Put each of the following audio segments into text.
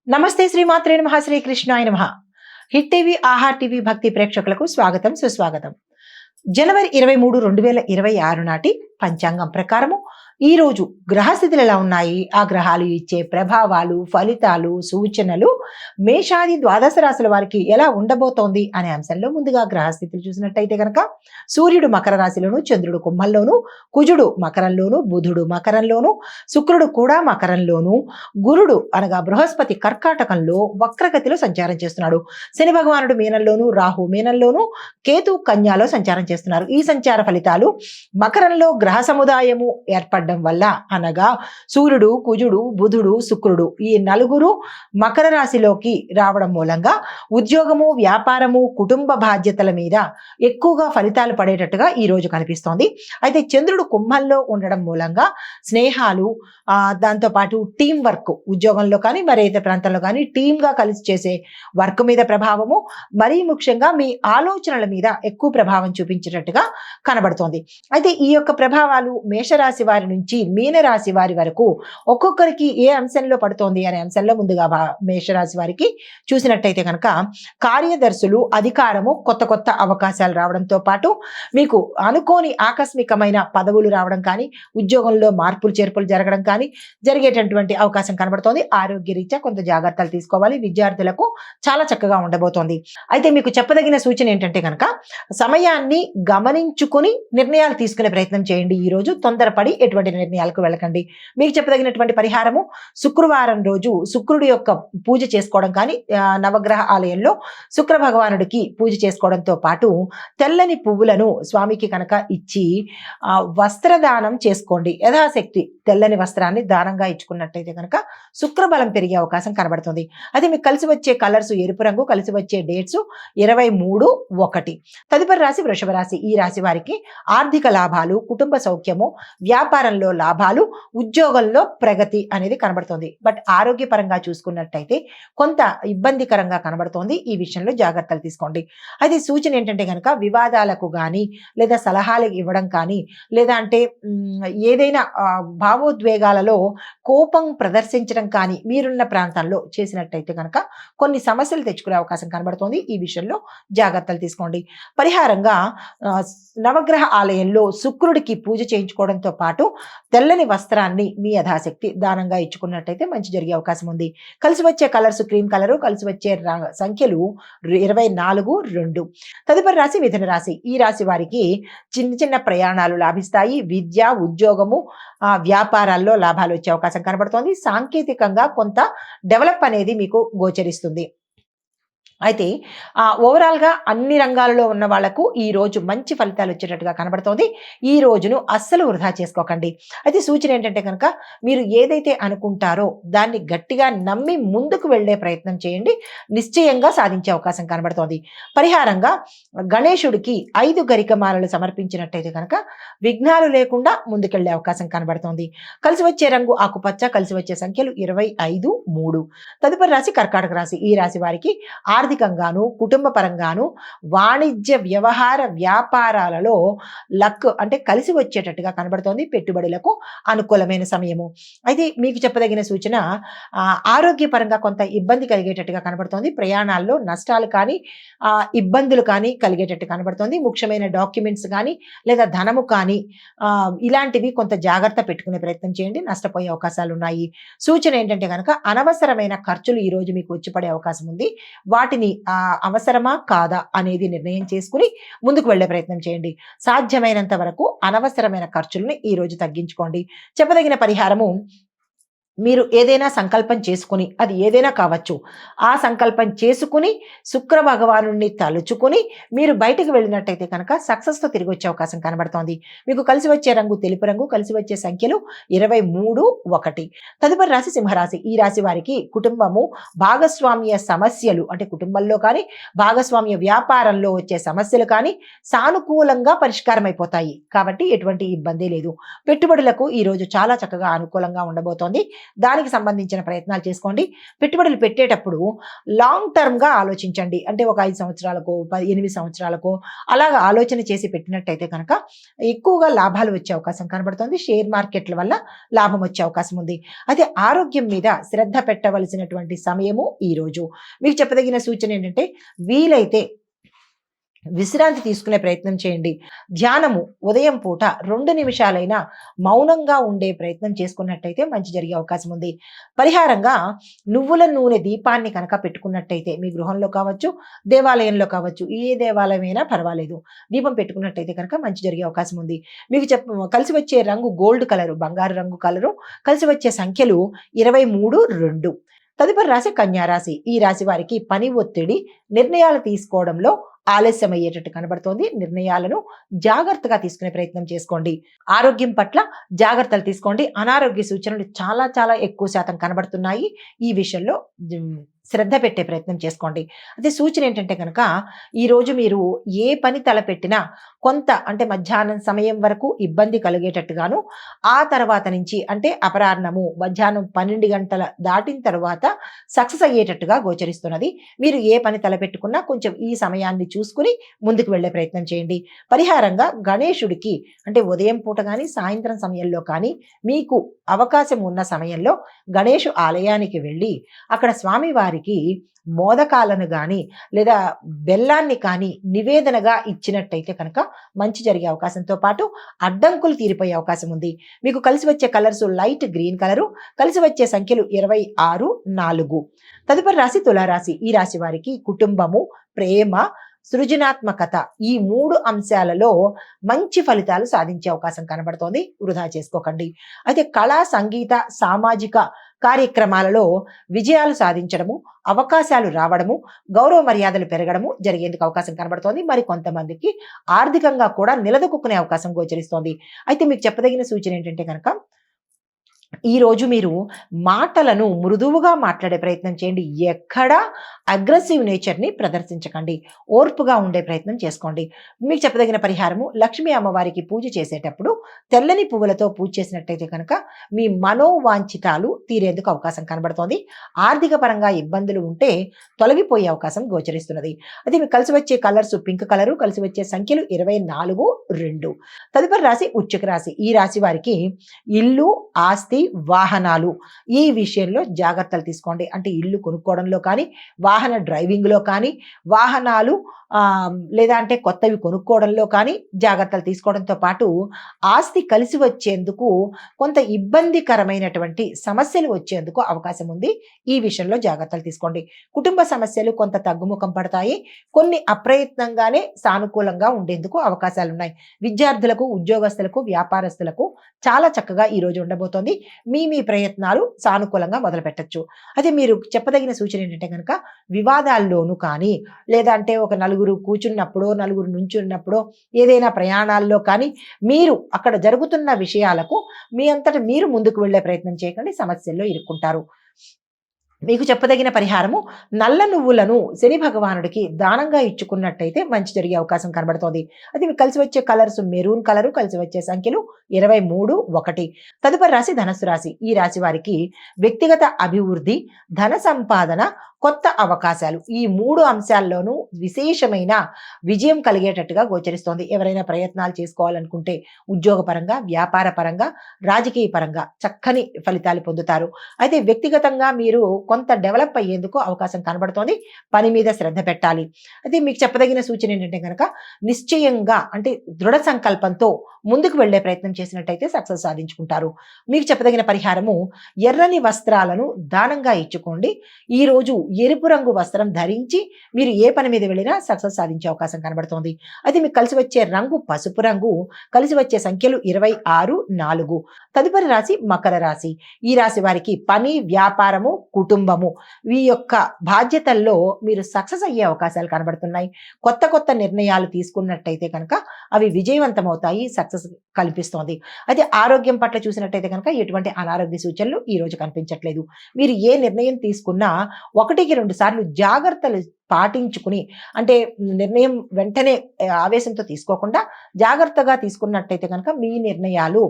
నమస్తే శ్రీమాత్రే నమః శ్రీకృష్ణాయ నమః. హిట్ టీవీ ఆహార్ టీవీ భక్తి ప్రేక్షకులకు స్వాగతం సుస్వాగతం. జనవరి 23, 2026 నాటి పంచాంగం ప్రకారము ఈ రోజు గ్రహస్థితులు ఎలా ఉన్నాయి, ఆ గ్రహాలు ఇచ్చే ప్రభావాలు, ఫలితాలు, సూచనలు మేషాది ద్వాదశ రాశుల వారికి ఎలా ఉండబోతోంది అనే అంశంలో ముందుగా గ్రహస్థితులు చూసినట్టయితే కనుక సూర్యుడు మకర రాశిలోను, చంద్రుడు కుంభంలోను, కుజుడు మకరంలోను, బుధుడు మకరంలోను, శుక్రుడు కూడా మకరంలోను, గురుడు అనగా బృహస్పతి కర్కాటకంలో వక్రగతిలో సంచారం చేస్తున్నాడు. శని భగవానుడు మీనంలోను, రాహు మీనంలోను, కేతు కన్యాలో సంచారం చేస్తున్నారు. ఈ సంచార ఫలితాలు మకరంలో గ్రహ సముదాయము ఏర్పడడం వల్ల అనగా సూర్యుడు, కుజుడు, బుధుడు, శుక్రుడు ఈ నలుగురు మకర రాశిలోకి రావడం మూలంగా ఉద్యోగము, వ్యాపారము, కుటుంబ బాధ్యతల మీద ఎక్కువగా ఫలితాలు పడేటట్టుగా ఈ రోజు కనిపిస్తోంది. అయితే చంద్రుడు కుంభంలో ఉండడం మూలంగా స్నేహాలు, దాంతోపాటు టీం వర్క్ ఉద్యోగంలో కానీ మరేతర ప్రాంతంలో కానీ టీంగా కలిసి చేసే వర్క్ మీద ప్రభావము, మరీ ముఖ్యంగా మీ ఆలోచనల మీద ఎక్కువ ప్రభావం చూపించేటట్టుగా కనబడుతోంది. అయితే ఈ యొక్క ప్రభావాలు మేషరాశి వారి నుంచి మీనరాశి వారి వరకు ఒక్కొక్కరికి ఏ అంశంలో పడుతోంది అనే అంశంలో ముందుగా మేషరాశి వారికి చూసినట్టయితే కనుక కార్యదర్శులు, అధికారము, కొత్త కొత్త అవకాశాలు రావడంతో పాటు మీకు అనుకోని ఆకస్మికమైన పదవులు రావడం కానీ, ఉద్యోగంలో మార్పులు చేర్పులు జరగడం కానీ జరిగేటటువంటి అవకాశం కనబడుతోంది. ఆరోగ్య రీత్యా కొంత జాగ్రత్తలు తీసుకోవాలి. విద్యార్థులకు చాలా చక్కగా ఉండబోతోంది. అయితే మీకు చెప్పదగిన సూచన ఏంటంటే కనుక సమయాన్ని గమనించుకుని నిర్ణయాలు తీసుకునే ప్రయత్నం చేయండి. ఈ రోజు తొందరపడి ఎటువంటి నిర్ణయాలకు వెళ్ళకండి. మీకు చెప్పదగినటువంటి పరిహారము శుక్రవారం రోజు శుక్రుడి యొక్క పూజ చేసుకోవడం కానీ, నవగ్రహ ఆలయంలో శుక్ర భగవానుడికి పూజ చేసుకోవడంతో పాటు తెల్లని పువ్వులను స్వామికి కనుక ఇచ్చి వస్త్రదానం చేసుకోండి. యథాశక్తి తెల్లని వస్త్రాన్ని దానంగా ఇచ్చుకున్నట్టయితే కనుక శుక్రబలం పెరిగే అవకాశం కనబడుతుంది. అది మీకు కలిసి వచ్చే కలర్స్ ఎరుపు రంగు, కలిసి వచ్చే డేట్స్ 23/1. తదుపరి రాశి వృషభ రాశి. ఈ రాశి వారికి ఆర్థిక లాభాలు, కుటుంబ సౌఖ్యము, వ్యాపారంలో లాభాలు, ఉద్యోగంలో ప్రగతి అనేది కనబడుతుంది. బట్ ఆరోగ్యపరంగా చూసుకున్నట్టయితే కొంత ఇబ్బందికరంగా కనబడుతోంది. ఈ విషయంలో జాగ్రత్తలు తీసుకోండి. అయితే సూచన ఏంటంటే కనుక వివాదాలకు కానీ, లేదా సలహాలు ఇవ్వడం కానీ, లేదా అంటే ఏదైనా భావోద్వేగాలలో కోపం ప్రదర్శించడం కానీ మీరున్న ప్రాంతాల్లో చేసినట్టయితే కనుక కొన్ని సమస్యలు తెచ్చుకునే అవకాశం కనబడుతోంది. ఈ విషయంలో జాగ్రత్తలు తీసుకోండి. పరిహారంగా నవగ్రహ ఆలయంలో శుక్రుడికి పూజ చేయించుకోవడంతో పాటు తెల్లని వస్త్రాన్ని మీ యథాశక్తి దానంగా ఇచ్చుకున్నట్టయితే మంచి జరిగే అవకాశం ఉంది. కలిసి వచ్చే కలర్స్ క్రీమ్ కలరు, కలిసి వచ్చే సంఖ్యలు 24/2. తదుపరి రాశి మిథున రాశి. ఈ రాశి వారికి చిన్న చిన్న ప్రయాణాలు లాభిస్తాయి. విద్య, ఉద్యోగము, వ్యాపారాల్లో లాభాలు వచ్చే అవకాశం కనబడుతోంది. సాంకేతికంగా కొంత డెవలప్ అనేది మీకు గోచరిస్తుంది. అయితే ఓవరాల్గా అన్ని రంగాలలో ఉన్న వాళ్లకు ఈ రోజు మంచి ఫలితాలు వచ్చేటట్టుగా కనబడుతోంది. ఈ రోజును అస్సలు వృధా చేసుకోకండి. అయితే సూచన ఏంటంటే కనుక మీరు ఏదైతే అనుకుంటారో దాన్ని గట్టిగా నమ్మి ముందుకు వెళ్లే ప్రయత్నం చేయండి. నిశ్చయంగా సాధించే అవకాశం కనబడుతోంది. పరిహారంగా గణేశుడికి 5 గరికమాలలు సమర్పించినట్టయితే కనుక విఘ్నాలు లేకుండా ముందుకెళ్లే అవకాశం కనబడుతోంది. కలిసి వచ్చే రంగు ఆకుపచ్చ, కలిసి వచ్చే సంఖ్యలు 25/3. తదుపరి రాశి కర్కాటక రాశి. ఈ రాశి వారికి ఆర్థికంగాను, కుటుంబ పరంగాను, వాణిజ్య వ్యవహార వ్యాపారాలలో లక్ అంటే కలిసి వచ్చేటట్టుగా కనబడుతోంది. పెట్టుబడులకు అనుకూలమైన సమయము. అయితే మీకు చెప్పదగిన సూచన ఆరోగ్యపరంగా కొంత ఇబ్బంది కలిగేటట్టుగా కనబడుతోంది. ప్రయాణాల్లో నష్టాలు కానీ, ఇబ్బందులు కానీ కలిగేటట్టు కనబడుతోంది. ముఖ్యమైన డాక్యుమెంట్స్ కానీ, లేదా ధనము కానీ ఇలాంటివి కొంత జాగ్రత్త పెట్టుకునే ప్రయత్నం చేయండి. నష్టపోయే అవకాశాలు ఉన్నాయి. సూచన ఏంటంటే కనుక అనవసరమైన ఖర్చులు ఈ రోజు మీకు వచ్చి పడే అవకాశం ఉంది. వాటిని అవసరమా కాదా అనేది నిర్ణయం చేసుకుని ముందుకు వెళ్లే ప్రయత్నం చేయండి. సాధ్యమైనంత వరకు అనవసరమైన ఖర్చులను ఈ రోజు తగ్గించుకోండి. చెప్పదగిన పరిహారము మీరు ఏదైనా సంకల్పం చేసుకుని, అది ఏదైనా కావచ్చు, ఆ సంకల్పం చేసుకుని శుక్ర భగవానుడిని తలుచుకుని మీరు బయటకు వెళ్ళినట్టయితే కనుక సక్సెస్తో తిరిగి వచ్చే అవకాశం కనబడుతోంది. మీకు కలిసి వచ్చే రంగు తెలుపు రంగు, కలిసి వచ్చే సంఖ్యలు 23/1. తదుపరి రాశి సింహరాశి. ఈ రాశి వారికి కుటుంబము, భాగస్వామ్య సమస్యలు అంటే కుటుంబంలో కానీ, భాగస్వామ్య వ్యాపారంలో వచ్చే సమస్యలు కానీ సానుకూలంగా పరిష్కారం అయిపోతాయి. కాబట్టి ఎటువంటి ఇబ్బంది లేదు. పెట్టుబడులకు ఈ రోజు చాలా చక్కగా అనుకూలంగా ఉండబోతోంది. దానికి సంబంధించిన ప్రయత్నాలు చేసుకోండి. పెట్టుబడులు పెట్టేటప్పుడు లాంగ్ టర్మ్గా ఆలోచించండి. అంటే ఒక 5 సంవత్సరాలకో 8 సంవత్సరాలకో అలాగా ఆలోచన చేసి పెట్టినట్టయితే కనుక ఎక్కువగా లాభాలు వచ్చే అవకాశం కనబడుతుంది. షేర్ మార్కెట్ల వల్ల లాభం వచ్చే అవకాశం ఉంది. అయితే ఆరోగ్యం మీద శ్రద్ధ పెట్టవలసినటువంటి సమయము ఈరోజు. మీకు చెప్పదగిన సూచన ఏంటంటే వీలైతే విశ్రాంతి తీసుకునే ప్రయత్నం చేయండి. ధ్యానము ఉదయం పూట 2 నిమిషాలైనా మౌనంగా ఉండే ప్రయత్నం చేసుకున్నట్టయితే మంచి జరిగే అవకాశం ఉంది. పరిహారంగా నువ్వుల నూనె దీపాన్ని కనుక పెట్టుకున్నట్టయితే మీ గృహంలో కావచ్చు, దేవాలయంలో కావచ్చు, ఏ దేవాలయమైనా పర్వాలేదు, దీపం పెట్టుకున్నట్టయితే కనుక మంచి జరిగే అవకాశం ఉంది. మీకు కలిసి వచ్చే రంగు గోల్డ్ కలరు, బంగారు రంగు కలరు. కలిసి వచ్చే సంఖ్యలు 23, 2. తదుపరి రాశి కన్యా రాశి. ఈ రాశి వారికి పని ఒత్తిడి, నిర్ణయాలు తీసుకోవడంలో ఆలస్యం అయ్యేటట్టు కనబడుతోంది. నిర్ణయాలను జాగ్రత్తగా తీసుకునే ప్రయత్నం చేసుకోండి. ఆరోగ్యం పట్ల జాగ్రత్తలు తీసుకోండి. అనారోగ్య సూచనలు చాలా చాలా ఎక్కువ శాతం కనబడుతున్నాయి. ఈ విషయంలో శ్రద్ధ పెట్టే ప్రయత్నం చేసుకోండి. అదే సూచన ఏంటంటే కనుక ఈరోజు మీరు ఏ పని తలపెట్టినా కొంత అంటే మధ్యాహ్నం సమయం వరకు ఇబ్బంది కలిగేటట్టుగాను, ఆ తర్వాత నుంచి అంటే అపరాహ్నము మధ్యాహ్నం 12 గంటల దాటిన తర్వాత సక్సెస్ అయ్యేటట్టుగా గోచరిస్తున్నది. మీరు ఏ పని తలపెట్టుకున్నా కొంచెం ఈ సమయాన్ని చూసుకుని ముందుకు వెళ్ళే ప్రయత్నం చేయండి. పరిహారంగా గణేశుడికి అంటే ఉదయం పూట కానీ సాయంత్రం సమయంలో కానీ మీకు అవకాశం ఉన్న సమయంలో గణేషు ఆలయానికి వెళ్ళి అక్కడ స్వామివారికి మోదకాలను కానీ లేదా బెల్లాన్ని కానీ నివేదనగా ఇచ్చినట్టయితే కనుక మంచి జరిగే అవకాశంతో పాటు అడ్డంకులు తీరిపోయే అవకాశం ఉంది. మీకు కలిసి వచ్చే కలర్స్ లైట్ గ్రీన్ కలరు. కలిసి వచ్చే సంఖ్యలు 26, 4. తదుపరి రాశి తులారాశి. ఈ రాశి వారికి కుటుంబము, ప్రేమ, సృజనాత్మకత ఈ 3 అంశాలలో మంచి ఫలితాలు సాధించే అవకాశం కనబడుతోంది. వృధా చేసుకోకండి. అయితే కళా, సంగీత, సామాజిక కార్యక్రమాలలో విజయాలు సాధించడము, అవకాశాలు రావడము, గౌరవ మర్యాదలు పెరగడము జరిగేందుకు అవకాశం కనబడుతోంది. మరి కొంతమందికి ఆర్థికంగా కూడా నిలదొక్కునే అవకాశం గోచరిస్తోంది. అయితే మీకు చెప్పదగిన సూచన ఏంటంటే కనుక ఈరోజు మీరు మాటలను మృదువుగా మాట్లాడే ప్రయత్నం చేయండి. ఎక్కడా అగ్రెసివ్ నేచర్ని ప్రదర్శించకండి. ఓర్పుగా ఉండే ప్రయత్నం చేసుకోండి. మీకు చెప్పదగిన పరిహారము లక్ష్మీ అమ్మవారికి పూజ చేసేటప్పుడు తెల్లని పువ్వులతో పూజ చేసినట్టయితే కనుక మీ మనోవాంఛితాలు తీరేందుకు అవకాశం కనబడుతోంది. ఆర్థిక పరంగా ఇబ్బందులు ఉంటే తొలగిపోయే అవకాశం గోచరిస్తున్నది. అది మీకు కలిసి వచ్చే కలర్స్ పింక్ కలరు. కలిసి వచ్చే సంఖ్యలు 24, 2. తదుపరి రాశి వృశ్చిక రాశి. ఈ రాశి వారికి ఇల్లు, ఆస్తి, వాహనాలు ఈ విషయంలో జాగ్రత్తలు తీసుకోండి. అంటే ఇల్లు కొనుక్కోవడంలో కానీ, వాహన డ్రైవింగ్లో కానీ, వాహనాలు లేదా అంటే కొత్తవి కొనుక్కోవడంలో కానీ జాగ్రత్తలు తీసుకోవడంతో పాటు ఆస్తి కలిసి వచ్చేందుకు కొంత ఇబ్బందికరమైనటువంటి సమస్యలు వచ్చేందుకు అవకాశం ఉంది. ఈ విషయంలో జాగ్రత్తలు తీసుకోండి. కుటుంబ సమస్యలు కొంత తగ్గుముఖం పడతాయి. కొన్ని అప్రయత్నంగానే సానుకూలంగా ఉండేందుకు అవకాశాలు ఉన్నాయి. విద్యార్థులకు, ఉద్యోగస్తులకు, వ్యాపారస్తులకు చాలా చక్కగా ఈ రోజు ఉండబోతోంది. మీ ప్రయత్నాలు సానుకూలంగా మొదలు పెట్టచ్చు. అయితే మీరు చెప్పదగిన సూచన ఏంటంటే కనుక వివాదాల్లోనూ కానీ లేదా అంటే ఒక నలుగురు కూర్చున్నప్పుడో నలుగురు నుంచున్నప్పుడో ఏదైనా ప్రయాణాల్లో కానీ మీరు అక్కడ జరుగుతున్న విషయాలకు మీ అంతట మీరు ముందుకు వెళ్ళే ప్రయత్నం చేయకండి. సమస్యల్లో ఇరుక్కుంటారు. మీకు చెప్పదగిన పరిహారము నల్ల నువ్వులను శని భగవానుడికి దానంగా ఇచ్చుకున్నట్టయితే మంచి జరిగే అవకాశం కనబడుతోంది. అది మీకు కలిసి వచ్చే కలర్స్ మెరూన్ కలరు. కలిసి వచ్చే సంఖ్యలు 23, 1. తదుపరి రాశి ధనస్సు రాశి. ఈ రాశి వారికి వ్యక్తిగత అభివృద్ధి, ధన సంపాదన, కొత్త అవకాశాలు ఈ 3 అంశాల్లోనూ విశేషమైన విజయం కలిగేటట్టుగా గోచరిస్తోంది. ఎవరైనా ప్రయత్నాలు చేసుకోవాలనుకుంటే ఉద్యోగపరంగా, వ్యాపార పరంగా, రాజకీయ పరంగా చక్కని ఫలితాలు పొందుతారు. అయితే వ్యక్తిగతంగా మీరు కొంత డెవలప్ అయ్యేందుకు అవకాశం కనబడుతోంది. పని మీద శ్రద్ధ పెట్టాలి. అయితే మీకు చెప్పదగిన సూచన ఏంటంటే కనుక నిశ్చయంగా అంటే దృఢ సంకల్పంతో ముందుకు వెళ్లే ప్రయత్నం చేసినట్టయితే సక్సెస్ సాధించుకుంటారు. మీకు చెప్పదగిన పరిహారము ఎర్రని వస్త్రాలను దానంగా ఇచ్చుకోండి. ఈ రోజు ఎరుపు రంగు వస్త్రం ధరించి మీరు ఏ పని మీద వెళ్ళినా సక్సెస్ సాధించే అవకాశం కనబడుతోంది. అయితే మీకు కలిసి వచ్చే రంగు పసుపు రంగు. కలిసి వచ్చే సంఖ్యలు 26, 4. తదుపరి రాశి మకర రాశి. ఈ రాశి వారికి పని, వ్యాపారము, కుటుంబము ఈ యొక్క బాధ్యతల్లో మీరు సక్సెస్ అయ్యే అవకాశాలు కనబడుతున్నాయి. కొత్త కొత్త నిర్ణయాలు తీసుకున్నట్టయితే కనుక అవి విజయవంతమవుతాయి. సక్సెస్ కల్పిస్తోంది. అయితే ఆరోగ్యం పట్ల చూసినట్టయితే కనుక ఎటువంటి అనారోగ్య సూచనలు ఈ రోజు కనిపించట్లేదు. మీరు ఏ నిర్ణయం తీసుకున్నా 1 ఒకటికి రెండు సార్లు జాగ్రత్తలు పాటించుకుని, అంటే నిర్ణయం వెంటనే ఆవేశంతో తీసుకోకుండా జాగ్రత్తగా తీసుకున్నట్టయితే కనుక మీ నిర్ణయాలు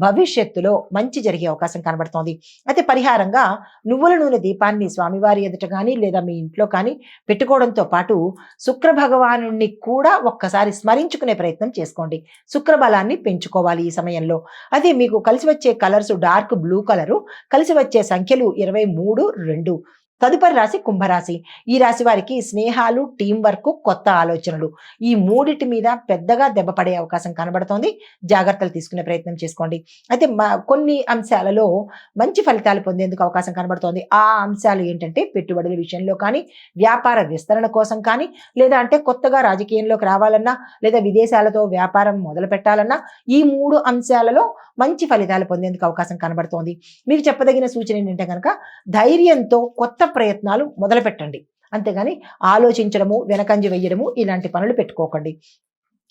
భవిష్యత్తులో మంచి జరిగే అవకాశం కనబడుతోంది. అయితే పరిహారంగా నువ్వుల నూనె దీపాన్ని స్వామివారి ఎదుట కానీ లేదా మీ ఇంట్లో కానీ పెట్టుకోవడంతో పాటు శుక్ర భగవానుణ్ణి కూడా ఒక్కసారి స్మరించుకునే ప్రయత్నం చేసుకోండి. శుక్ర బలాన్ని పెంచుకోవాలి ఈ సమయంలో. అదే మీకు కలిసి వచ్చే కలర్స్ డార్క్ బ్లూ కలరు, కలిసి వచ్చే సంఖ్యలు 23, 2. తదుపరి రాశి కుంభరాశి. ఈ రాశి వారికి స్నేహాలు, టీం వర్క్, కొత్త ఆలోచనలు ఈ మూడిటి మీద పెద్దగా దెబ్బ పడే అవకాశం కనబడుతోంది. జాగ్రత్తలు తీసుకునే ప్రయత్నం చేసుకోండి. అయితే కొన్ని అంశాలలో మంచి ఫలితాలు పొందేందుకు అవకాశం కనబడుతోంది. ఆ అంశాలు ఏంటంటే పెట్టుబడుల విషయంలో కానీ, వ్యాపార విస్తరణ కోసం కానీ, లేదా అంటే కొత్తగా రాజకీయంలోకి రావాలన్నా, లేదా విదేశాలతో వ్యాపారం మొదలు పెట్టాలన్నా ఈ 3 అంశాలలో మంచి ఫలితాలు పొందేందుకు అవకాశం కనబడుతోంది. మీకు చెప్పదగిన సూచన ఏంటంటే కనుక ధైర్యంతో కొత్త ప్రయత్నాలు మొదలు పెట్టండి. అంతేగాని ఆలోచించడము, వెనకంజ వేయడము ఇలాంటి పనులు పెట్టుకోకండి.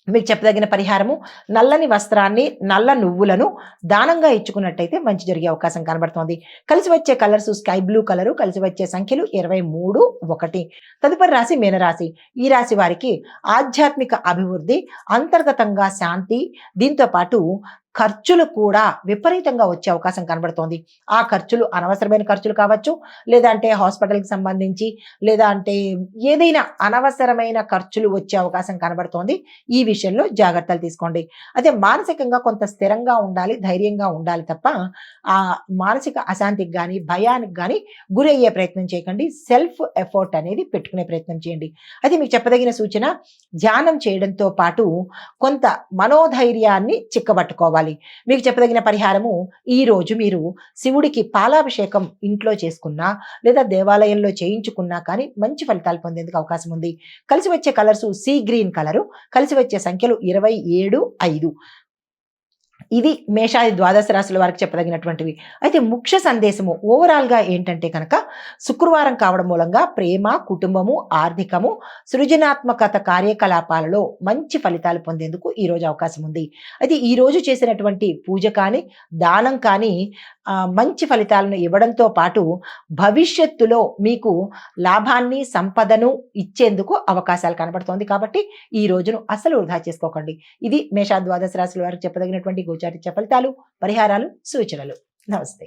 మీకు చెప్పదగిన పరిహారము నల్లని వస్త్రాన్ని, నల్ల నువ్వులను దానంగా ఇచ్చుకున్నట్టయితే మంచి జరిగే అవకాశం కనబడుతోంది. కలిసి వచ్చే కలర్స్ స్కై బ్లూ కలరు, కలిసి వచ్చే సంఖ్యలు 23, 1. తదుపరి రాశి మీనరాశి. ఈ రాశి వారికి ఆధ్యాత్మిక అభివృద్ధి, అంతర్గతంగా శాంతి, దీంతో పాటు ఖర్చులు కూడా విపరీతంగా వచ్చే అవకాశం కనబడుతోంది. ఆ ఖర్చులు అనవసరమైన ఖర్చులు కావచ్చు, లేదా అంటే హాస్పిటల్కి సంబంధించి, లేదా అంటే ఏదైనా అనవసరమైన ఖర్చులు వచ్చే అవకాశం కనబడుతోంది. ఈ విషయంలో జాగ్రత్తలు తీసుకోండి. అదే మానసికంగా కొంత స్థిరంగా ఉండాలి, ధైర్యంగా ఉండాలి తప్ప ఆ మానసిక అశాంతికి కానీ, భయానికి కానీ గురయ్యే ప్రయత్నం చేయకండి. సెల్ఫ్ ఎఫర్ట్ అనేది పెట్టుకునే ప్రయత్నం చేయండి. అయితే మీకు చెప్పదగిన సూచన ధ్యానం చేయడంతో పాటు కొంత మనోధైర్యాన్ని చిక్కబట్టుకోవాలి. మీకు చెప్పదగిన పరిహారము ఈ రోజు మీరు శివుడికి పాలాభిషేకం ఇంట్లో చేసుకున్నా లేదా దేవాలయంలో చేయించుకున్నా కానీ మంచి ఫలితాలు పొందేందుకు అవకాశం ఉంది. కలిసి వచ్చే కలర్స్ సీ గ్రీన్ కలరు, కలిసి వచ్చే సంఖ్యలు 27, 5. ఇది మేషాది ద్వాదశ రాశుల వారికి చెప్పదగినటువంటివి. అయితే ముఖ్య సందేశము ఓవరాల్గా ఏంటంటే కనుక శుక్రవారం కావడం మూలంగా ప్రేమ, కుటుంబము, ఆర్థికము, సృజనాత్మకత కార్యకలాపాలలో మంచి ఫలితాలు పొందేందుకు ఈరోజు అవకాశం ఉంది. అయితే ఈరోజు చేసినటువంటి పూజ కానీ, దానం కానీ మంచి ఫలితాలను ఇవ్వడంతో పాటు భవిష్యత్తులో మీకు లాభాన్ని, సంపదను ఇచ్చేందుకు అవకాశాలు కనబడుతోంది. కాబట్టి ఈ రోజును అసలు వృధా చేసుకోకండి. ఇది మేషా ద్వాదశ రాశుల వారికి చెప్పదగినటువంటి గోచారిత్య ఫలితాలు, పరిహారాలు, సూచనలు. నమస్తే.